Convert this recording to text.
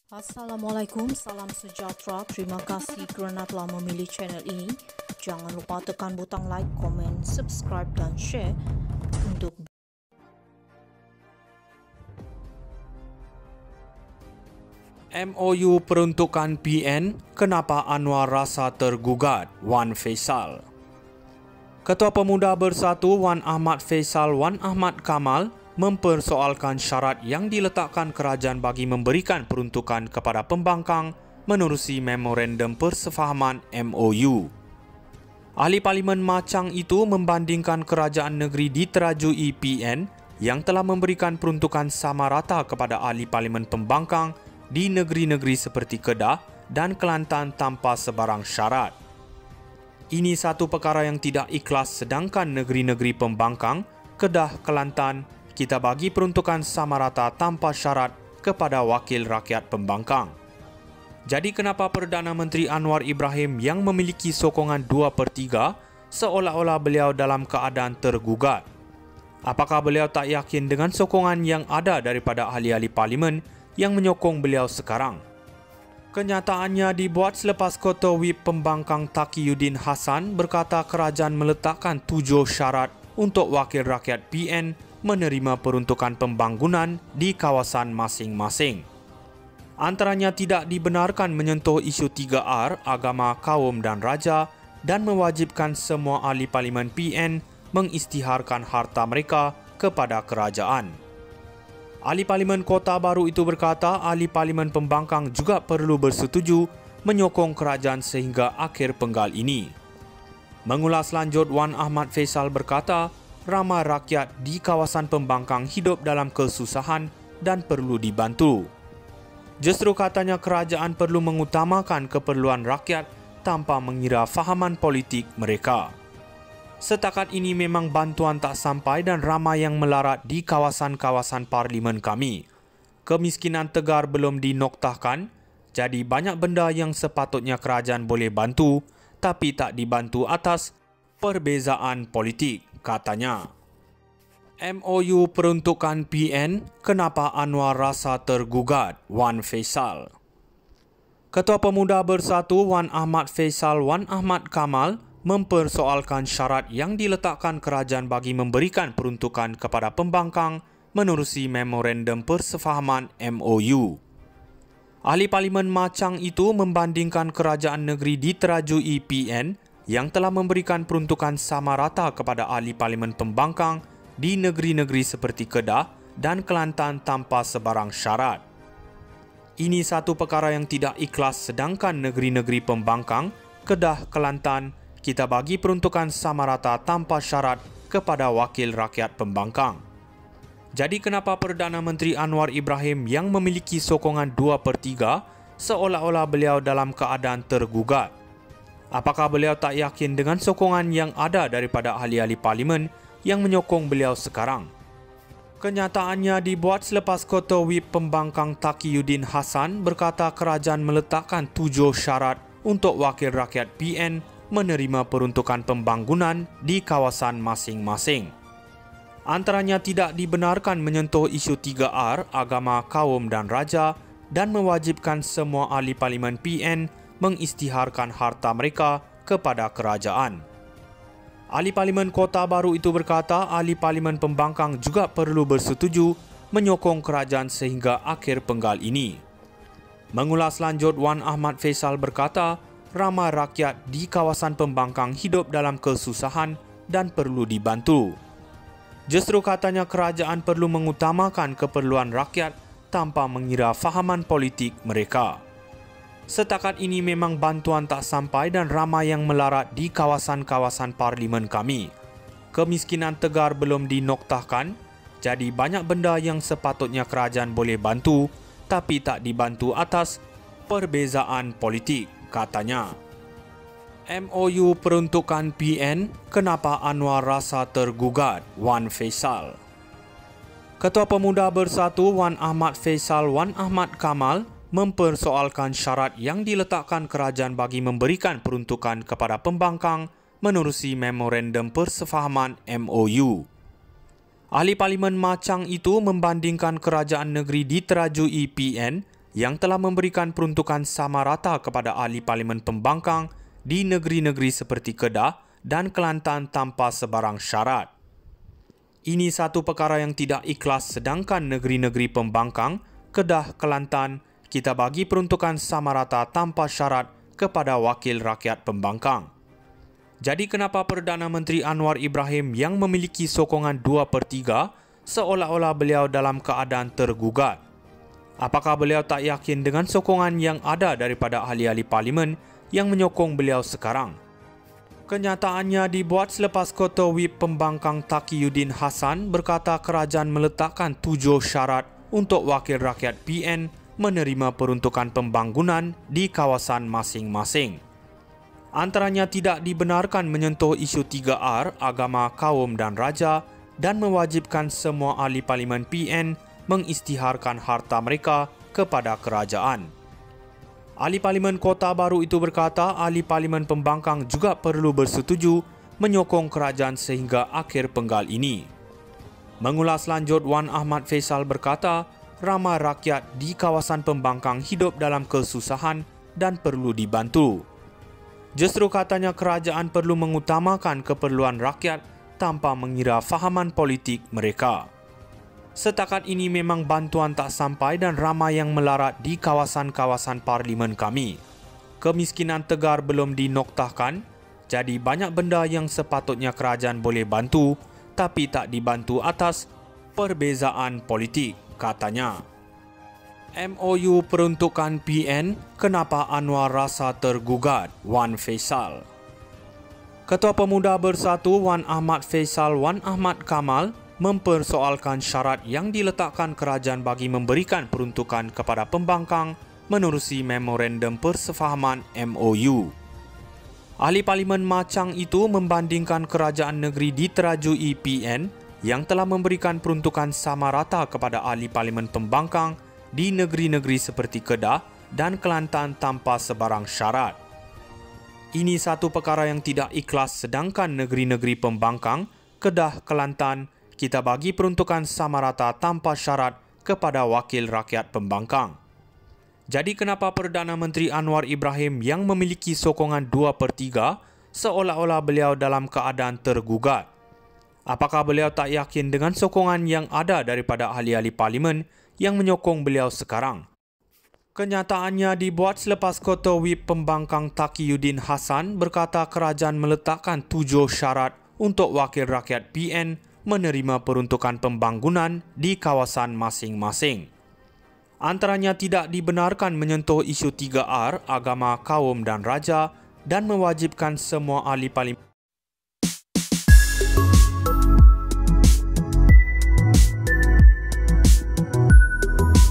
Assalamualaikum, salam sejahtera. Terima kasih kerana telah memilih channel ini. Jangan lupa tekan butang like, komen, subscribe dan share untuk MOU peruntukan PN, kenapa Anwar rasa tergugat? Wan Faisal. Ketua Pemuda Bersatu Wan Ahmad Faisal Wan Ahmad Kamal mempersoalkan syarat yang diletakkan kerajaan bagi memberikan peruntukan kepada pembangkang menerusi Memorandum Persefahaman MOU. Ahli Parlimen Machang itu membandingkan kerajaan negeri diterajui PN yang telah memberikan peruntukan sama rata kepada ahli parlimen pembangkang di negeri-negeri seperti Kedah dan Kelantan tanpa sebarang syarat. Ini satu perkara yang tidak ikhlas, sedangkan negeri-negeri pembangkang, Kedah, Kelantan, kita bagi peruntukan sama rata tanpa syarat kepada wakil rakyat pembangkang. Jadi kenapa Perdana Menteri Anwar Ibrahim yang memiliki sokongan 2/3 seolah-olah beliau dalam keadaan tergugat? Apakah beliau tak yakin dengan sokongan yang ada daripada ahli-ahli parlimen yang menyokong beliau sekarang? Kenyataannya dibuat selepas Ketua Whip Pembangkang Taqiyuddin Hassan berkata kerajaan meletakkan 7 syarat untuk wakil rakyat PN menerima peruntukan pembangunan di kawasan masing-masing. Antaranya tidak dibenarkan menyentuh isu 3R, agama, kaum dan raja, dan mewajibkan semua ahli parlimen PN mengisytiharkan harta mereka kepada kerajaan. Ahli Parlimen Kota Baru itu berkata ahli Parlimen Pembangkang juga perlu bersetuju menyokong kerajaan sehingga akhir penggal ini. Mengulas lanjut, Wan Ahmad Faisal berkata ramai rakyat di kawasan pembangkang hidup dalam kesusahan dan perlu dibantu. Justru katanya kerajaan perlu mengutamakan keperluan rakyat tanpa mengira fahaman politik mereka. Setakat ini memang bantuan tak sampai dan ramai yang melarat di kawasan-kawasan parlimen kami. Kemiskinan tegar belum dinoktahkan, jadi banyak benda yang sepatutnya kerajaan boleh bantu, tapi tak dibantu atas perbezaan politik, katanya. MOU peruntukan PN, kenapa Anwar rasa tergugat? Wan Faisal. Ketua Pemuda Bersatu Wan Ahmad Faisal Wan Ahmad Kamal mempersoalkan syarat yang diletakkan kerajaan bagi memberikan peruntukan kepada pembangkang menerusi Memorandum Persefahaman MOU. Ahli Parlimen Machang itu membandingkan kerajaan negeri diterajui PN yang telah memberikan peruntukan sama rata kepada ahli parlimen pembangkang di negeri-negeri seperti Kedah dan Kelantan tanpa sebarang syarat. Ini satu perkara yang tidak ikhlas, sedangkan negeri-negeri pembangkang, Kedah, Kelantan, kita bagi peruntukan sama rata tanpa syarat kepada wakil rakyat pembangkang. Jadi kenapa Perdana Menteri Anwar Ibrahim yang memiliki sokongan 2/3 seolah-olah beliau dalam keadaan tergugat? Apakah beliau tak yakin dengan sokongan yang ada daripada ahli-ahli parlimen yang menyokong beliau sekarang? Kenyataannya dibuat selepas Ketua Whip Pembangkang Taqiyuddin Hassan berkata kerajaan meletakkan 7 syarat untuk wakil rakyat PN menerima peruntukan pembangunan di kawasan masing-masing. Antaranya tidak dibenarkan menyentuh isu 3R, agama, kaum dan raja, dan mewajibkan semua ahli parlimen PN mengisytiharkan harta mereka kepada kerajaan. Ahli Parlimen Kota Baru itu berkata ahli Parlimen Pembangkang juga perlu bersetuju menyokong kerajaan sehingga akhir penggal ini. Mengulas lanjut, Wan Ahmad Faisal berkata ramai rakyat di kawasan pembangkang hidup dalam kesusahan dan perlu dibantu. Justru katanya kerajaan perlu mengutamakan keperluan rakyat tanpa mengira fahaman politik mereka. Setakat ini memang bantuan tak sampai dan ramai yang melarat di kawasan-kawasan parlimen kami. Kemiskinan tegar belum dinoktahkan, jadi banyak benda yang sepatutnya kerajaan boleh bantu, tapi tak dibantu atas perbezaan politik, katanya. MOU peruntukan PN, kenapa Anwar rasa tergugat? Wan Faisal. Ketua Pemuda Bersatu Wan Ahmad Faisal Wan Ahmad Kamal mempersoalkan syarat yang diletakkan kerajaan bagi memberikan peruntukan kepada pembangkang menerusi Memorandum Persefahaman MOU. Ahli Parlimen Machang itu membandingkan kerajaan negeri diterajui PN yang telah memberikan peruntukan sama rata kepada ahli parlimen pembangkang di negeri-negeri seperti Kedah dan Kelantan tanpa sebarang syarat. Ini satu perkara yang tidak ikhlas, sedangkan negeri-negeri pembangkang, Kedah, Kelantan, kita bagi peruntukan sama rata tanpa syarat kepada wakil rakyat pembangkang. Jadi kenapa Perdana Menteri Anwar Ibrahim yang memiliki sokongan 2/3 seolah-olah beliau dalam keadaan tergugat? Apakah beliau tak yakin dengan sokongan yang ada daripada ahli-ahli parlimen yang menyokong beliau sekarang? Kenyataannya dibuat selepas Ketua Whip Pembangkang Taqiyuddin Hassan berkata kerajaan meletakkan 7 syarat untuk wakil rakyat PN menerima peruntukan pembangunan di kawasan masing-masing. Antaranya tidak dibenarkan menyentuh isu 3R, agama, kaum dan raja, dan mewajibkan semua ahli parlimen PN mengisytiharkan harta mereka kepada kerajaan. Ahli parlimen Kota Baru itu berkata ahli parlimen pembangkang juga perlu bersetuju menyokong kerajaan sehingga akhir penggal ini. Mengulas lanjut, Wan Ahmad Faisal berkata ramai rakyat di kawasan pembangkang hidup dalam kesusahan dan perlu dibantu. Justru katanya kerajaan perlu mengutamakan keperluan rakyat tanpa mengira fahaman politik mereka. Setakat ini memang bantuan tak sampai dan ramai yang melarat di kawasan-kawasan parlimen kami. Kemiskinan tegar belum dinoktahkan, jadi banyak benda yang sepatutnya kerajaan boleh bantu tapi tak dibantu atas perbezaan politik, katanya. MOU peruntukan PN, kenapa Anwar rasa tergugat? Wan Faisal. Ketua Pemuda Bersatu Wan Ahmad Faisal Wan Ahmad Kamal mempersoalkan syarat yang diletakkan kerajaan bagi memberikan peruntukan kepada pembangkang menerusi Memorandum Persefahaman MOU. Ahli Parlimen Machang itu membandingkan kerajaan negeri diterajui PN yang telah memberikan peruntukan sama rata kepada ahli parlimen pembangkang di negeri-negeri seperti Kedah dan Kelantan tanpa sebarang syarat. Ini satu perkara yang tidak ikhlas, sedangkan negeri-negeri pembangkang, Kedah, Kelantan, kita bagi peruntukan sama rata tanpa syarat kepada wakil rakyat pembangkang. Jadi kenapa Perdana Menteri Anwar Ibrahim yang memiliki sokongan 2/3 seolah-olah beliau dalam keadaan tergugat? Apakah beliau tak yakin dengan sokongan yang ada daripada ahli-ahli parlimen yang menyokong beliau sekarang? Kenyataannya dibuat selepas Ketua Whip Pembangkang Taqiyuddin Hassan berkata kerajaan meletakkan 7 syarat untuk wakil rakyat PN menerima peruntukan pembangunan di kawasan masing-masing. Antaranya tidak dibenarkan menyentuh isu 3R, agama, kaum dan raja, dan mewajibkan semua ahli parlimen